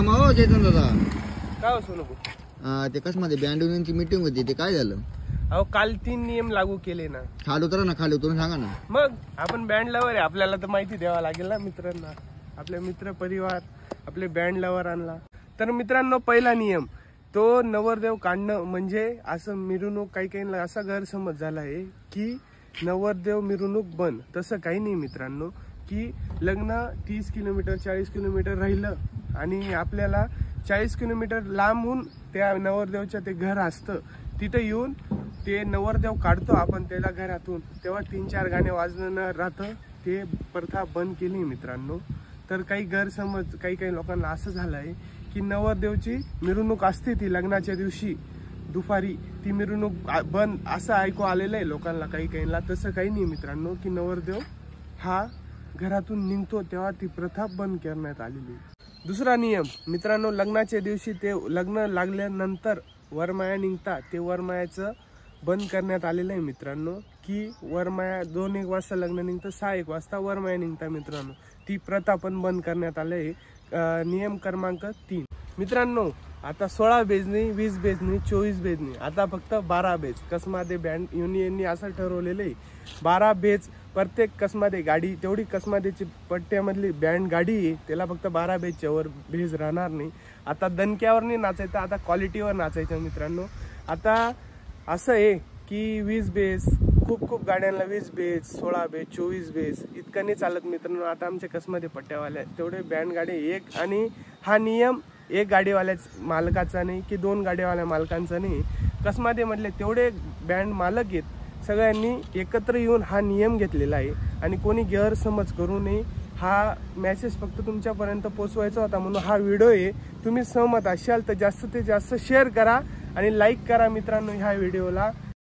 नियम हो चेतन दादा. काय हो सोनू? ते कसमध्ये बँड युनियनची मीटिंग होती, ते काय झालं? अहो काल 3 नियम लागू केले ना. खाली उतरा ना, खाली उतरून सांगा ना. मग आपण बँड लवर आहे, आपल्याला तर माहिती द्यावा लागेल ना मित्रांना. आपले मित्र परिवार आपले बँड लवर आणला तर मित्रांनो, पहिला नियम तो नवरदेव काढणं. म्हणजे असं मिरवणूक काही काही असा गैरसमज झाला आहे की नवरदेव मिरवणूक बंद. तसं काही नाही मित्रांनो, की लग्न 30 किलोमीटर 40 किलोमीटर राहिलं आणि आपल्याला 40 किलोमीटर लांबून त्या नवरदेवच्या ते घर असतं, तिथं येऊन ते नवरदेव काढतो आपण त्याला घरातून, तेव्हा 3-4 गाणे वाजणं राहतं. ते प्रथा बंद केली मित्रांनो. तर काही गैरसमज काही लोकांना असं झालं आहे की नवरदेवची मिरवणूक असते ती लग्नाच्या दिवशी दुपारी, ती मिरवणूक बंद असं ऐकू आलेलं आहे लोकांना काहीला. तसं काही नाही मित्रांनो, की नवरदेव हा घरातून निघतो तेव्हा ती प्रथा बंद करण्यात आलेली. दुसरा नियम मित्रांनो, लग्नाच्या दिवशी ते लग्न लागल्यानंतर वरमाया निघतात, ते वरमायाचं बंद करण्यात आलेलं आहे मित्रांनो. की वरमाया 2-1 वाजता लग्न निघतं, 6-1 वाजता वरमाया निघतात मित्रांनो. ती प्रथा पण बंद करण्यात आली आहे. नियम क्रमांक 3 मित्रांनो, आता 16 बेजनी 20 बेजनी 24 बेजनी आता फक्त 12 बेज. कसमादे बँड युनियननी असं ठरवलेलं आहे 12 बेज प्रत्येक कसमादे गाडी, तेवढी कसमादेची पट्ट्यामधली बँड गाडी आहे, त्याला फक्त 12 बेजच्या वर बेज राहणार नाही. आता दणक्यावर नाही नाचायचं, आता क्वालिटीवर नाचायचं मित्रांनो. आता असं आहे की 20 बेज खूप गाड्यांना 20 बेज 16 बेज 24 बेज इतकं नाही चालत मित्रांनो. आता आमच्या कसमध्ये पट्ट्यावाल्या तेवढे बँड गाडी एक, आणि हा नियम 1 गाडीवाल्याच मालकाचा नाही की 2 गाडीवाल्या मालकांचा नाही. कसमध्ये म्हटले तेवढे बँड मालक आहेत, सगळ्यांनी एकत्र येऊन हा नियम घेतलेला आहे. आणि कोणी गैरसमज करू नये, हा मेसेज फक्त तुमच्यापर्यंत पोचवायचा होता म्हणून हा व्हिडिओ आहे. तुम्ही सहमत असाल तर जास्त शेअर करा आणि लाईक करा मित्रांनो ह्या व्हिडिओला.